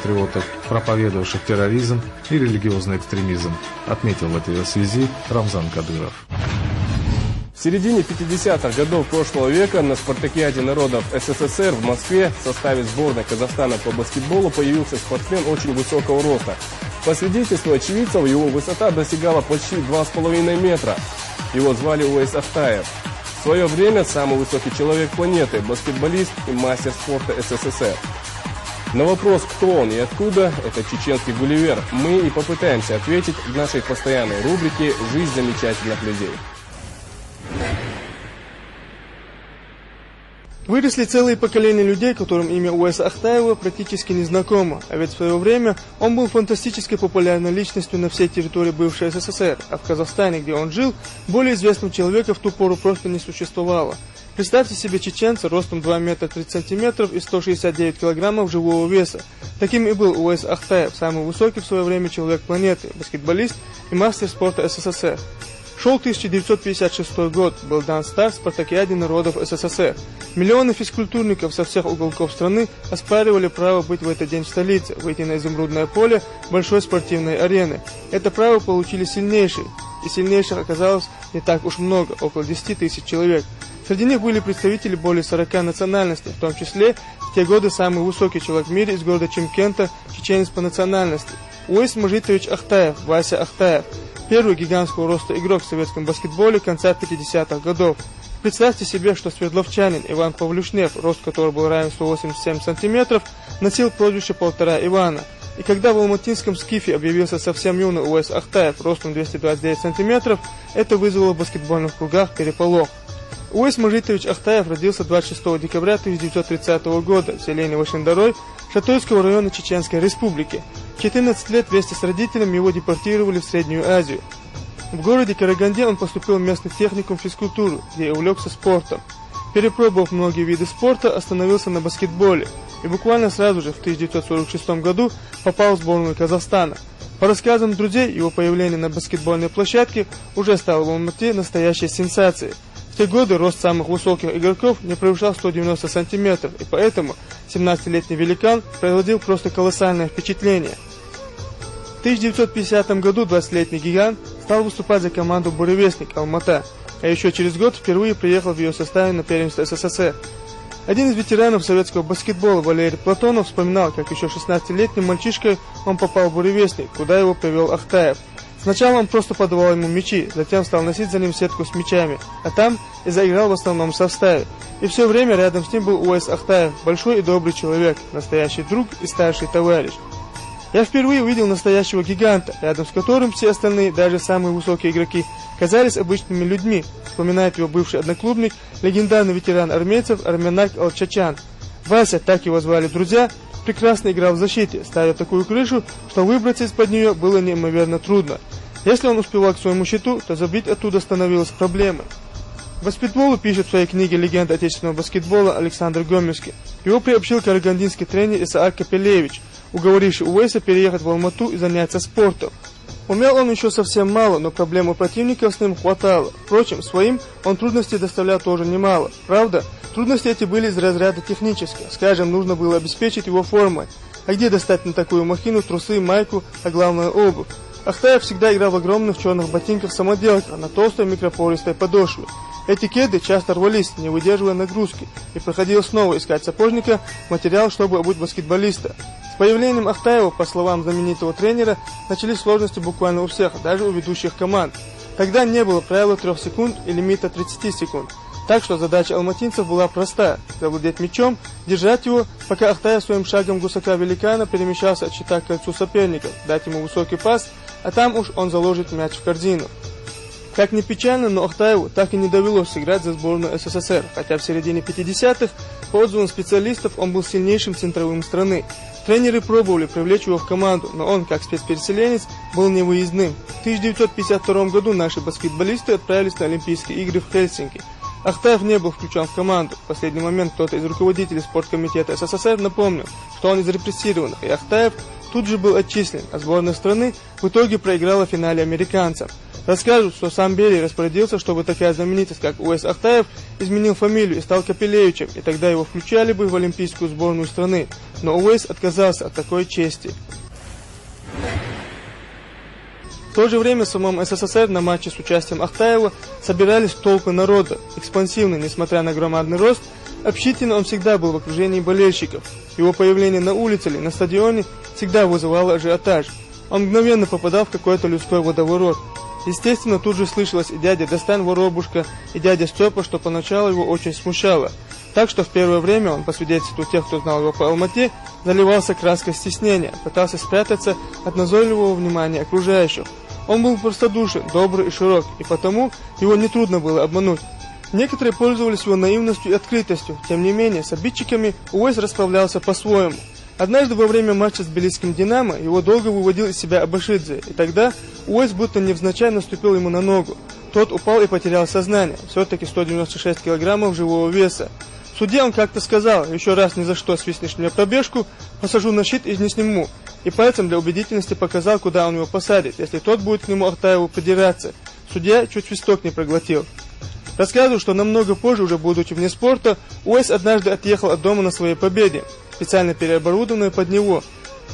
патриотов, проповедовавших терроризм и религиозный экстремизм, отметил в этой связи Рамзан Кадыров. В середине 50-х годов прошлого века на спартакиаде народов СССР в Москве в составе сборной Казахстана по баскетболу появился спортсмен очень высокого роста. По свидетельству очевидцев, его высота достигала почти 2,5 метра. Его звали Уэйс Ахтаев. В свое время самый высокий человек планеты, баскетболист и мастер спорта СССР. На вопрос, кто он и откуда, это чеченский Гулливер, мы и попытаемся ответить в нашей постоянной рубрике «Жизнь замечательных людей». Выросли целые поколения людей, которым имя Уэйса Ахтаева практически не знакомо, а ведь в свое время он был фантастически популярной личностью на всей территории бывшей СССР, а в Казахстане, где он жил, более известного человека в ту пору просто не существовало. Представьте себе чеченца ростом 2 метра 30 сантиметров и 169 килограммов живого веса. Таким и был Уэйс Ахтаев, самый высокий в свое время человек планеты, баскетболист и мастер спорта СССР. Шел 1956 год, был дан старт в спартакиаде народов СССР. Миллионы физкультурников со всех уголков страны оспаривали право быть в этот день в столице, выйти на изумрудное поле большой спортивной арены. Это право получили сильнейшие, и сильнейших оказалось не так уж много, около 10 тысяч человек. Среди них были представители более 40 национальностей, в том числе в те годы самый высокий человек в мире из города Чимкента, чеченец по национальности. Уэйс Мажитович Ахтаев, Вася Ахтаев. Первый гигантского роста игрок в советском баскетболе конца 50-х годов. Представьте себе, что свердловчанин Иван Павлюшнев, рост которого был равен 187 сантиметров, носил прозвище «Полтора Ивана». И когда в алматинском Скифе объявился совсем юный Уэйс Ахтаев ростом 229 сантиметров, это вызвало в баскетбольных кругах переполох. Уэйс Мажитович Ахтаев родился 26 декабря 1930 года в селении Вашиндарой Шатойского района Чеченской Республики. В 14 лет вместе с родителями его депортировали в Среднюю Азию. В городе Караганде он поступил в местный техникум физкультуры, где и увлекся спортом. Перепробовав многие виды спорта, остановился на баскетболе и буквально сразу же в 1946 году попал в сборную Казахстана. По рассказам друзей, его появление на баскетбольной площадке уже стало в Алмате настоящей сенсацией. В те годы рост самых высоких игроков не превышал 190 сантиметров, и поэтому 17-летний великан производил просто колоссальное впечатление. В 1950 году 20-летний гигант стал выступать за команду «Буревестник» Алмата, а еще через год впервые приехал в ее составе на первенство СССР. Один из ветеранов советского баскетбола Валерий Платонов вспоминал, как еще 16-летним мальчишкой он попал в «Буревестник», куда его привел Ахтаев. Сначала он просто подавал ему мячи, затем стал носить за ним сетку с мячами, а там и заиграл в основном составе. И все время рядом с ним был Уэйс Ахтаев, большой и добрый человек, настоящий друг и старший товарищ. Я впервые увидел настоящего гиганта, рядом с которым все остальные, даже самые высокие игроки, казались обычными людьми, вспоминает его бывший одноклубник, легендарный ветеран армейцев Арменак Алчачан. Вася, так его звали друзья, прекрасно играл в защите, ставя такую крышу, что выбраться из-под нее было неимоверно трудно. Если он успевал к своему щиту, то забить оттуда становилось проблемой. Баскетболу пишет в своей книге «Легенда отечественного баскетбола» Александр Гомельский. Его приобщил карагандинский тренер Исаак Капелевич, уговоривший Уэйса переехать в Алмату и заняться спортом. Умел он еще совсем мало, но проблем у противников с ним хватало. Впрочем, своим он трудностей доставлял тоже немало. Правда, трудности эти были из разряда технических. Скажем, нужно было обеспечить его формой. А где достать на такую махину трусы, майку, а главное обувь? Ахтаев всегда играл в огромных черных ботинках-самоделках на толстой микропористой подошве. Эти кеды часто рвались, не выдерживая нагрузки, и приходилось снова искать сапожника, материал, чтобы обуть баскетболиста. С появлением Ахтаева, по словам знаменитого тренера, начались сложности буквально у всех, даже у ведущих команд. Тогда не было правила 3 секунд и лимита 30 секунд. Так что задача алматинцев была проста – завладеть мячом, держать его, пока Ахтаев своим шагом гусака-великана перемещался от щита к кольцу соперников, дать ему высокий пас, а там уж он заложит мяч в корзину. Как ни печально, но Ахтаеву так и не довелось сыграть за сборную СССР, хотя в середине 50-х, по отзывам специалистов, он был сильнейшим центровым страны. Тренеры пробовали привлечь его в команду, но он, как спецпереселенец, был невыездным. В 1952 году наши баскетболисты отправились на Олимпийские игры в Хельсинки. Ахтаев не был включен в команду. В последний момент кто-то из руководителей спорткомитета СССР напомнил, что он из репрессированных, и Ахтаев тут же был отчислен, а сборная страны в итоге проиграла в финале американцам. Расскажут, что сам Берия распорядился, чтобы такая знаменитость, как Уэс Ахтаев, изменил фамилию и стал Капелевичем, и тогда его включали бы в олимпийскую сборную страны. Но Уэс отказался от такой чести. В то же время в самом СССР на матче с участием Ахтаева собирались толпы народа. Экспансивный, несмотря на громадный рост, общительно он всегда был в окружении болельщиков. Его появление на улице или на стадионе всегда вызывало ажиотаж. Он мгновенно попадал в какой-то людской водоворот. Естественно, тут же слышалось и дядя Достань Воробушка, и дядя Степа, что поначалу его очень смущало. Так что в первое время он, по свидетельству тех, кто знал его по Алмате, заливался краской стеснения, пытался спрятаться от назойливого внимания окружающих. Он был простодушен, добрый и широк, и потому его нетрудно было обмануть. Некоторые пользовались его наивностью и открытостью, тем не менее с обидчиками Уэс расправлялся по-своему. Однажды во время матча с тбилисским «Динамо» его долго выводил из себя Абашидзе, и тогда Уэс будто невзначай наступил ему на ногу. Тот упал и потерял сознание, все-таки 196 килограммов живого веса. В суде он как-то сказал: еще раз ни за что свистнешь мне пробежку, посажу на щит и не сниму. И пальцем для убедительности показал, куда он его посадит, если тот будет к нему Ахтаеву придираться. Судья чуть свисток не проглотил. Рассказываю, что намного позже, уже будучи вне спорта, Уэс однажды отъехал от дома на своей победе, специально переоборудованной под него,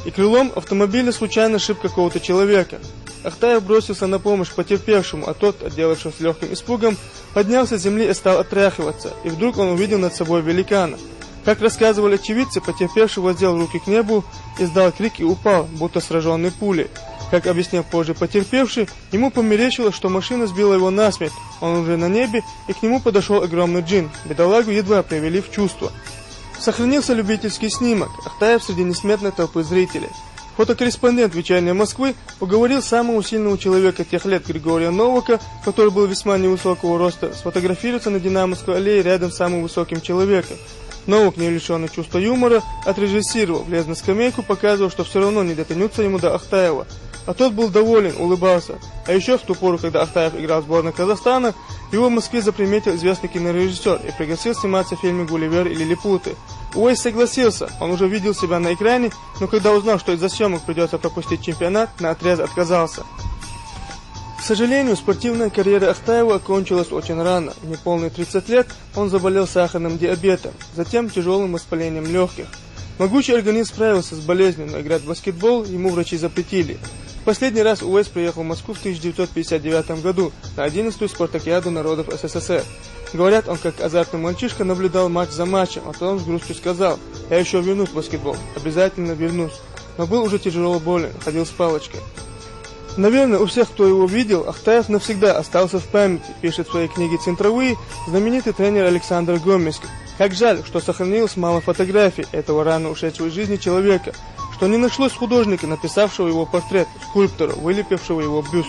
и крылом автомобиля случайно сшиб какого-то человека. Ахтаев бросился на помощь потерпевшему, а тот, отделавшись легким испугом, поднялся с земли и стал отряхиваться, и вдруг он увидел над собой великана. Как рассказывали очевидцы, потерпевший воздел руки к небу, издал крик и упал, будто сраженный пулей. Как объяснил позже потерпевший, ему померещилось, что машина сбила его насмерть, он уже на небе, и к нему подошел огромный джин. Бедолагу едва привели в чувство. Сохранился любительский снимок. Ахтаев среди несметной толпы зрителей. Фотокорреспондент «Вечерней Москвы» уговорил самого сильного человека тех лет Григория Новака, который был весьма невысокого роста, сфотографироваться на Динамовской аллее рядом с самым высоким человеком. Новак, не лишенный чувства юмора, отрежиссировал, влез на скамейку, показывал, что все равно не дотянуться ему до Ахтаева. А тот был доволен, улыбался. А еще в ту пору, когда Ахтаев играл в сборной Казахстана, его в Москве заприметил известный кинорежиссер и пригласил сниматься в фильме «Гулливер» и «Лилипуты». Уэс согласился, он уже видел себя на экране, но когда узнал, что из-за съемок придется пропустить чемпионат, наотрез отказался. К сожалению, спортивная карьера Ахтаева окончилась очень рано. В неполные 30 лет он заболел сахарным диабетом, затем тяжелым воспалением легких. Могучий организм справился с болезнью, но играть в баскетбол ему врачи запретили. В последний раз Уэс приехал в Москву в 1959 году на 11-ю спартакиаду народов СССР. Говорят, он как азартный мальчишка наблюдал матч за матчем, а потом с грустью сказал: «Я еще вернусь в баскетбол, обязательно вернусь». Но был уже тяжело болен, ходил с палочкой. Наверное, у всех, кто его видел, Ахтаев навсегда остался в памяти, пишет в своей книге «Центровые» знаменитый тренер Александр Гомельский. Как жаль, что сохранилось мало фотографий этого рано ушедшего из жизни человека, что не нашлось художника, написавшего его портрет, скульптора, вылепившего его бюст.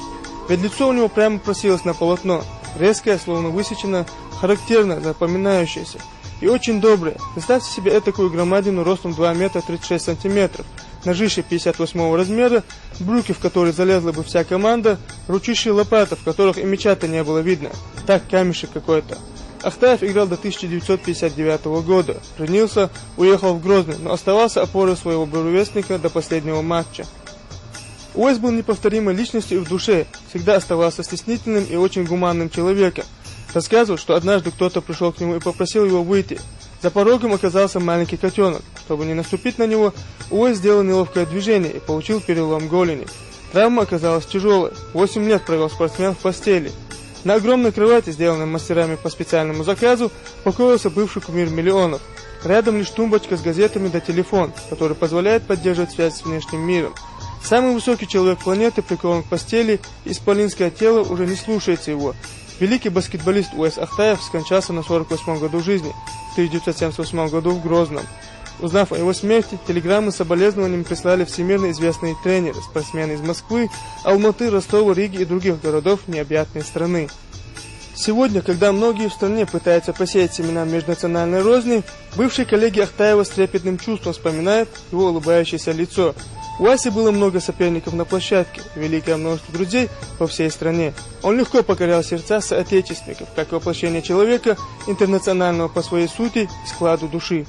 Ведь лицо у него прямо просилось на полотно, резкое, словно высечено, характерно, запоминающееся. И очень доброе. Представьте себе этакую громадину ростом 2 метра 36 сантиметров, ножище 58 размера, брюки, в которые залезла бы вся команда, ручищи лопаты, в которых и мяча-то не было видно. Так, камешек какой-то. Ахтаев играл до 1959 года, женился, уехал в Грозный, но оставался опорой своего буревестника до последнего матча. Уэс был неповторимой личностью и в душе, всегда оставался стеснительным и очень гуманным человеком. Рассказывал, что однажды кто-то пришел к нему и попросил его выйти. За порогом оказался маленький котенок. Чтобы не наступить на него, Уэс сделал неловкое движение и получил перелом голени. Травма оказалась тяжелой. 8 лет провел спортсмен в постели. На огромной кровати, сделанной мастерами по специальному заказу, покоился бывший кумир миллионов. Рядом лишь тумбочка с газетами да телефон, который позволяет поддерживать связь с внешним миром. Самый высокий человек планеты прикован к постели, исполинское тело уже не слушается его. Великий баскетболист Уэс Ахтаев скончался на 48-м году жизни, в 1978 году в Грозном. Узнав о его смерти, телеграммы с соболезнованиями прислали всемирно известные тренеры, спортсмены из Москвы, Алматы, Ростова, Риги и других городов необъятной страны. Сегодня, когда многие в стране пытаются посеять семена межнациональной розни, бывшие коллеги Ахтаева с трепетным чувством вспоминают его улыбающееся лицо. У Аси было много соперников на площадке, великое множество друзей по всей стране. Он легко покорял сердца соотечественников, как воплощение человека, интернационального по своей сути и складу души.